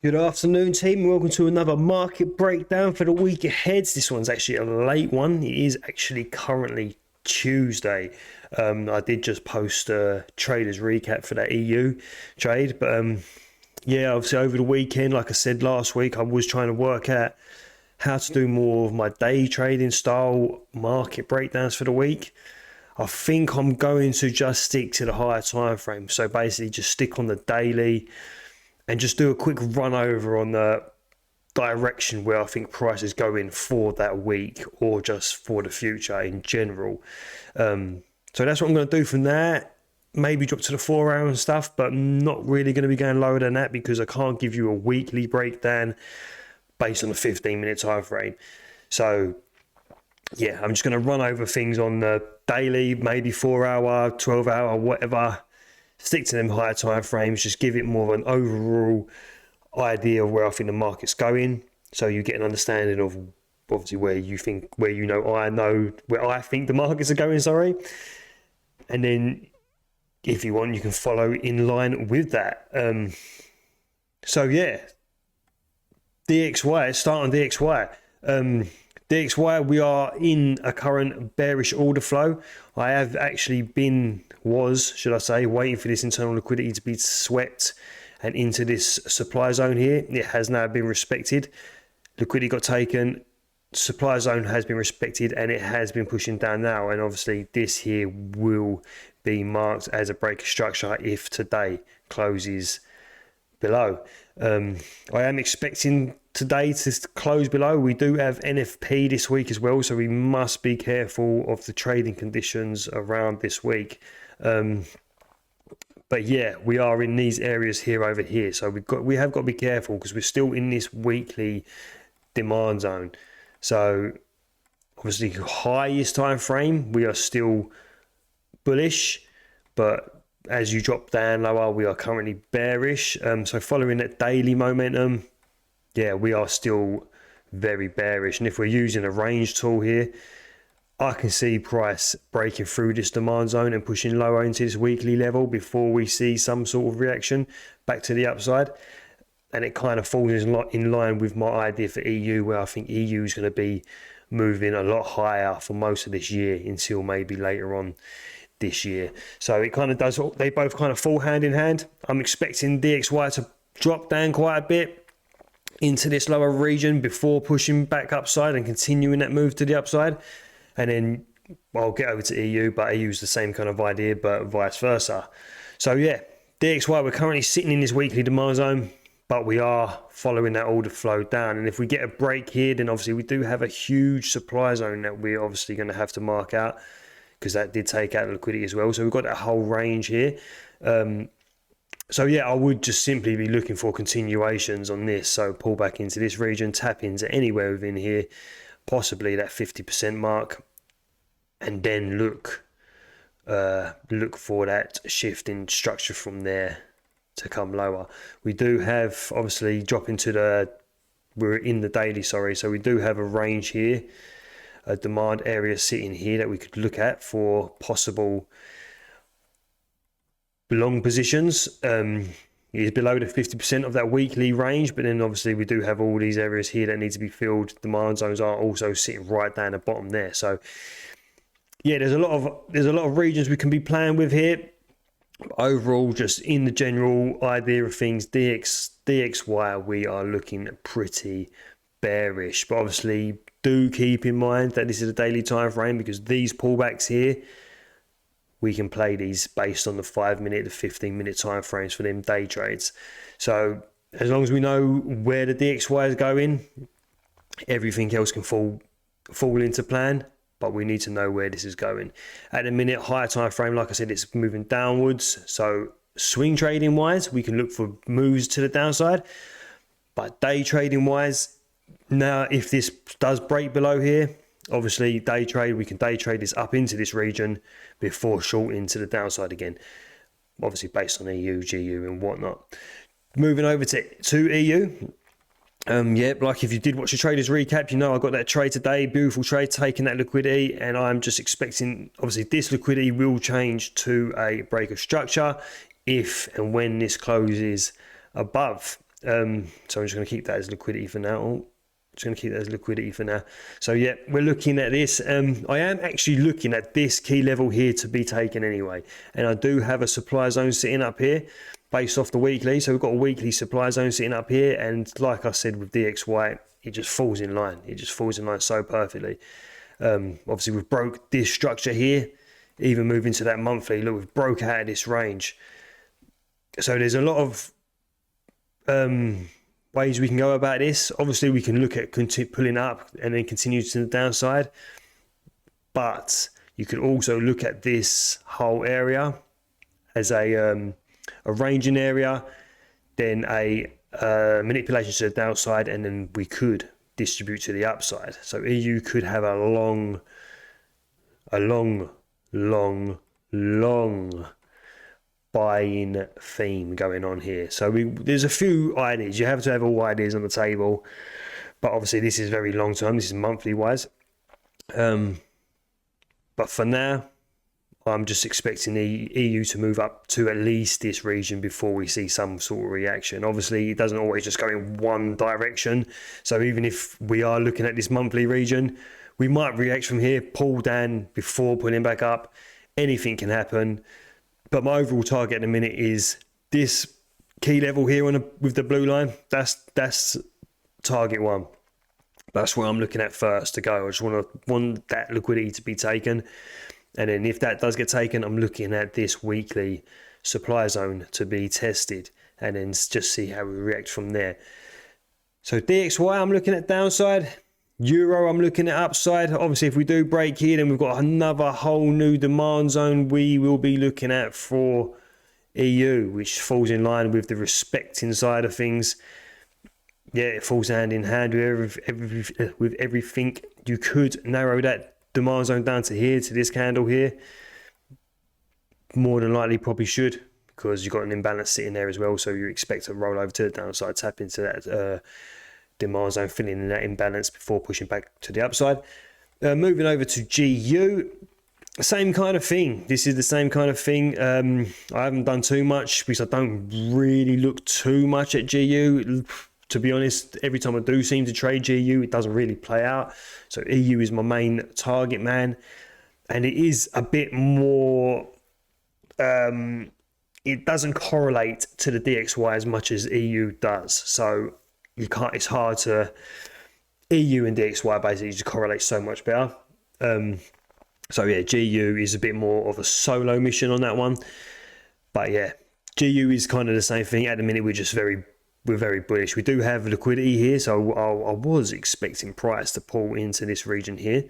Good afternoon, team, and welcome to another market breakdown for the week ahead. This one's actually a late one. It is actually currently Tuesday. I did just post a traders recap for that EU trade, but yeah, obviously over the weekend, like I said last week, I was trying to work out how to do more of my day trading style market breakdowns for the week. I think I'm going to just stick to the higher time frame. So basically just stick on the daily and just do a quick run over on the direction where I think price is going for that week or just for the future in general. So that's what I'm going to do from there. Maybe drop to the 4 hour and stuff, but I'm not really going to be going lower than that because I can't give you a weekly breakdown based on the 15-minute time frame. So yeah, I'm just going to run over things on the daily, maybe 4 hour, 12 hour, whatever. Stick to them higher time frames, just give it more of an overall idea of where I think the market's going, so you get an understanding of obviously where I know where I think the markets are going, and then if you want you can follow in line with that. So yeah, DXY, start on DXY. DXY, we are in a current bearish order flow. I have actually waiting for this internal liquidity to be swept and into this supply zone here. It has now been respected. Liquidity got taken, supply zone has been respected, and it has been pushing down now. And obviously this here will be marked as a breaker structure if today closes below. I am expecting today to close below. We do have NFP this week as well, so we must be careful of the trading conditions around this week. But yeah, we are in these areas here over here, so we have got to be careful because we're still in this weekly demand zone. So obviously highest time frame we are still bullish, but as you drop down lower we are currently bearish. So following that daily momentum, yeah, we are still very bearish. And if we're using a range tool here, I can see price breaking through this demand zone and pushing lower into this weekly level before we see some sort of reaction back to the upside. And it kind of falls in line with my idea for EU, where I think EU is going to be moving a lot higher for most of this year until maybe later on this year. So it kind of does, they both kind of fall hand in hand. I'm expecting DXY to drop down quite a bit into this lower region before pushing back upside and continuing that move to the upside. And then I'll get over to EU, but EU is the same kind of idea, but vice versa. So yeah, DXY, we're currently sitting in this weekly demand zone, but we are following that order flow down. And if we get a break here, then obviously we do have a huge supply zone that we're obviously going to have to mark out, because that did take out the liquidity as well. So we've got that whole range here. So yeah, I would just simply be looking for continuations on this. So pull back into this region, tap into anywhere within here, possibly that 50% mark, and then look for that shift in structure from there to come lower. We do have obviously we're in the daily, so we do have a range here, a demand area sitting here that we could look at for possible long positions. It is below the 50% of that weekly range, but then obviously we do have all these areas here that need to be filled. Demand zones are also sitting right down the bottom there. So yeah, there's a lot of regions we can be playing with here. Overall, just in the general idea of things, DXY, we are looking pretty bearish. But obviously do keep in mind that this is a daily time frame, because these pullbacks here, we can play these based on the 5-minute to 15-minute time frames for them day trades. So as long as we know where the DXY is going, everything else can fall into plan, but we need to know where this is going. At the minute, higher time frame, like I said, it's moving downwards. So swing trading wise, we can look for moves to the downside, but day trading wise, now if this does break below here, obviously we can day trade this up into this region before shorting to the downside again, obviously based on EU, GU and whatnot. Moving over to EU, yeah, like if you did watch the traders recap, you know I got that trade today, beautiful trade, taking that liquidity, and I'm just expecting obviously this liquidity will change to a break of structure if and when this closes above. So I'm just going to keep that as liquidity for now. Oh, just going to keep that as liquidity for now. So yeah, we're looking at this. I am actually looking at this key level here to be taken anyway. And I do have a supply zone sitting up here based off the weekly. So we've got a weekly supply zone sitting up here. And like I said with DXY, it just falls in line. It just falls in line so perfectly. Obviously we've broke this structure here. Even moving to that monthly, look, we've broke out of this range. So there's a lot of ways we can go about this. Obviously we can look at pulling up and then continue to the downside, but you could also look at this whole area as a ranging area, then a manipulation to the downside, and then we could distribute to the upside. So EU could have a long buying theme going on here. So there's a few ideas. You have to have all ideas on the table, but obviously this is very long term. This is monthly wise. But for now, I'm just expecting the EU to move up to at least this region before we see some sort of reaction. Obviously, it doesn't always just go in one direction. So even if we are looking at this monthly region, we might react from here, pull down before pulling back up. Anything can happen. But my overall target at the minute is this key level here with the blue line. That's target one. That's what I'm looking at first to go. I just want that liquidity to be taken. And then if that does get taken, I'm looking at this weekly supply zone to be tested and then just see how we react from there. So DXY, I'm looking at downside. Euro, I'm looking at upside. Obviously, if we do break here, then we've got another whole new demand zone we will be looking at for EU, which falls in line with the respecting side of things. Yeah, it falls hand in hand with everything. You could narrow that demand zone down to here, to this candle here. More than likely, probably should, because you've got an imbalance sitting there as well. So you expect to roll over to the downside, tap into that demand zone, filling in that imbalance before pushing back to the upside. Moving over to GU, same kind of thing. This is the same kind of thing. I haven't done too much because I don't really look too much at GU. To be honest, every time I do seem to trade GU, it doesn't really play out. So EU is my main target man. And it is a bit more... it doesn't correlate to the DXY as much as EU does. So you can't, it's hard to, EU and DXY basically just correlate so much better. So yeah, GU is a bit more of a solo mission on that one. But yeah, GU is kind of the same thing. At the minute, we're very bullish. We do have liquidity here, so I was expecting price to pull into this region here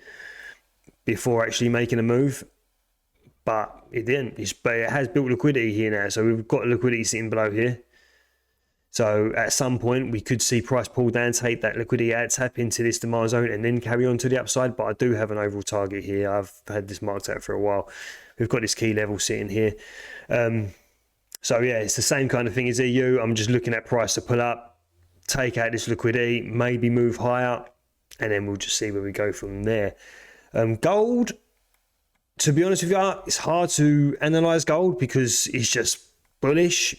before actually making a move. But it didn't. But it has built liquidity here now. So we've got liquidity sitting below here. So at some point, we could see price pull down, take that liquidity out, tap into this demand zone, and then carry on to the upside. But I do have an overall target here. I've had this marked out for a while. We've got this key level sitting here. So yeah, it's the same kind of thing as EU. I'm just looking at price to pull up, take out this liquidity, maybe move higher, and then we'll just see where we go from there. Gold, to be honest with you, it's hard to analyze gold because it's just bullish.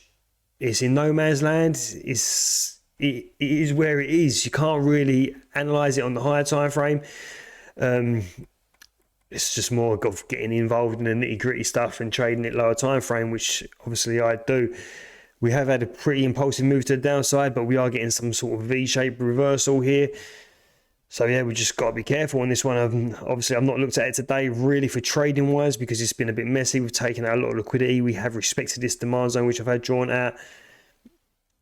It's in no man's land. It is where it is. You can't really analyze it on the higher time frame. It's just more of getting involved in the nitty gritty stuff and trading it lower time frame, which obviously I do. We have had a pretty impulsive move to the downside, but we are getting some sort of V-shaped reversal here. So yeah, we just got to be careful on this one. Obviously, I've not looked at it today really for trading wise because it's been a bit messy. We've taken out a lot of liquidity. We have respected this demand zone, which I've had drawn out.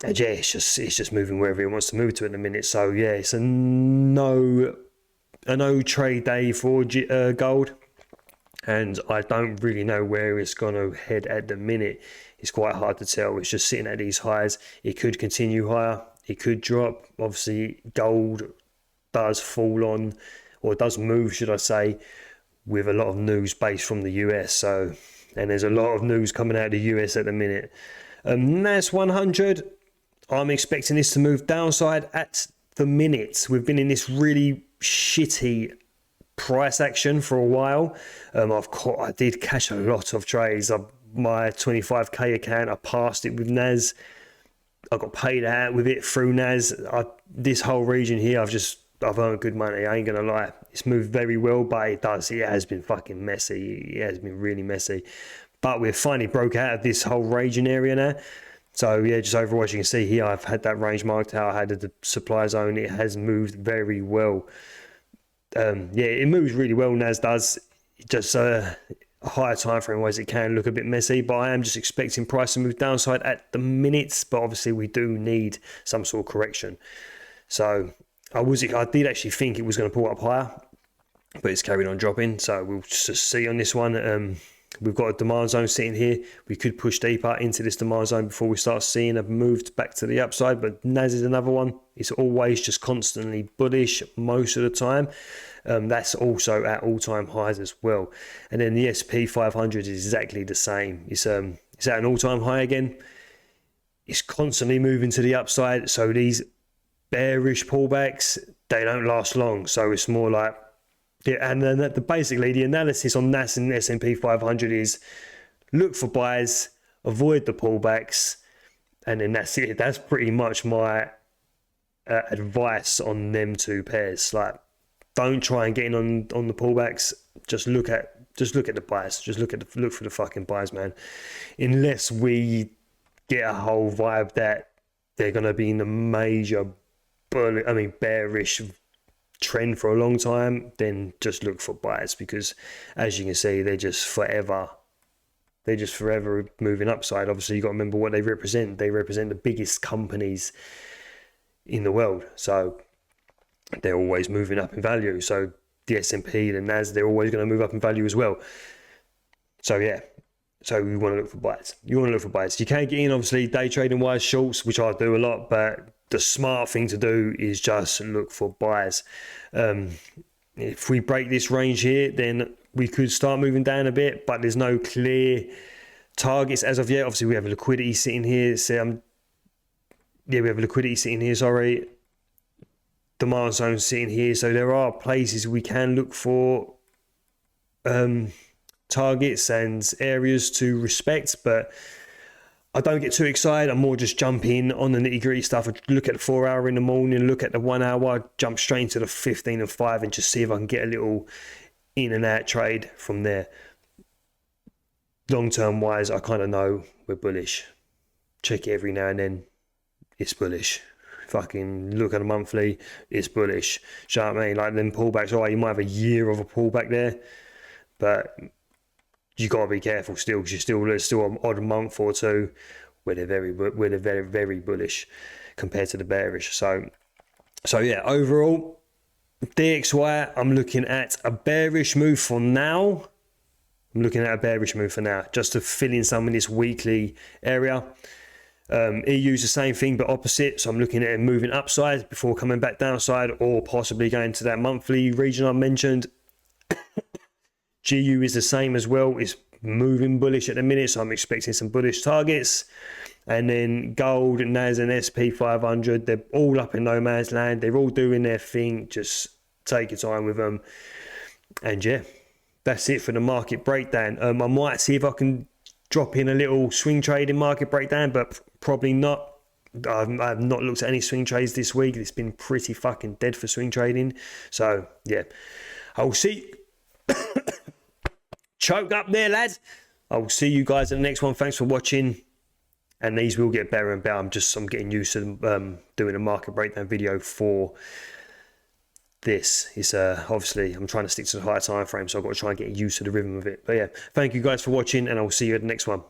And yeah, it's just moving wherever it wants to move to at the minute. So yeah, it's a no trade day for gold. And I don't really know where it's going to head at the minute. It's quite hard to tell. It's just sitting at these highs. It could continue higher. It could drop. Obviously, gold does fall on, or does move, should I say, with a lot of news based from the US. So, and there's a lot of news coming out of the US at the minute. NAS 100, I'm expecting this to move downside at the minute. We've been in this really shitty price action for a while. I did catch a lot of trades. My 25k account, I passed it with NAS I got paid out with it through NAS. This whole region here, I've earned good money. I ain't gonna lie. It's moved very well, but it has been fucking messy. It has been really messy. But we've finally broke out of this whole raging area now. So yeah, just overall, as you can see here, I've had that range marked out. I had the supply zone. It has moved very well. Yeah, it moves really well. NAS does. Just a higher time frame wise, it can look a bit messy, but I am just expecting price to move downside at the minutes. But obviously, we do need some sort of correction. So I did actually think it was going to pull up higher, but it's carried on dropping. So we'll just see on this one. We've got a demand zone sitting here. We could push deeper into this demand zone before we start seeing a move back to the upside. But NAS is another one. It's always just constantly bullish most of the time. That's also at all-time highs as well. And then the SP 500 is exactly the same. It's at an all-time high again. It's constantly moving to the upside. So these bearish pullbacks, they don't last long. So it's more like, yeah, and then basically the analysis on NAS and S&P 500 is look for buys, avoid the pullbacks, and then that's it. That's pretty much my advice on them two pairs. Like, don't try and get in on the pullbacks. Just look at the buys. Just look for the fucking buys, man. Unless we get a whole vibe that they're gonna be in a major bearish trend for a long time, then just look for buys, because as you can see, they're just forever moving upside. Obviously, you got to remember what they represent. They represent the biggest companies in the world, so they're always moving up in value. So the S&P, the NAS, they're always going to move up in value as well. So yeah, so we want to look for buys. You can get in, obviously, day trading wise, shorts, which I do a lot, but the smart thing to do is just look for buys. If we break this range here, then we could start moving down a bit, but there's no clear targets as of yet. Obviously, we have a liquidity sitting here. We have a liquidity sitting here, sorry. Demand zone sitting here. So there are places we can look for targets and areas to respect, but I don't get too excited. I'm more just jumping on the nitty-gritty stuff. I look at the 4 hour in the morning, look at the 1 hour, jump straight into the 15 and 5 and just see if I can get a little in and out trade from there. Long term wise, I kind of know we're bullish. Check it every now and then. It's bullish. Fucking look at a monthly, it's bullish. Do you know what I mean? Like them pullbacks, all right, you might have a year of a pullback there, but you got to be careful still, because there's still an odd month or two where they're very bullish compared to the bearish. So yeah, overall, DXY, I'm looking at a bearish move for now. Just to fill in some of this weekly area. EU's the same thing but opposite, so I'm looking at it moving upside before coming back downside, or possibly going to that monthly region I mentioned. GU is the same as well. It's moving bullish at the minute, so I'm expecting some bullish targets. And then gold, NAS and SP 500, they're all up in no man's land. They're all doing their thing. Just take your time with them. And yeah, that's it for the market breakdown. I might see if I can drop in a little swing trading market breakdown, but probably not. I have not looked at any swing trades this week. It's been pretty fucking dead for swing trading. So yeah, I will see. Choke up there, lads. I will see you guys in the next one. Thanks for watching. And these will get better and better. I'm getting used to doing a market breakdown video for this. It's obviously I'm trying to stick to the higher time frame, so I've got to try and get used to the rhythm of it. But yeah, thank you guys for watching, and I will see you at the next one.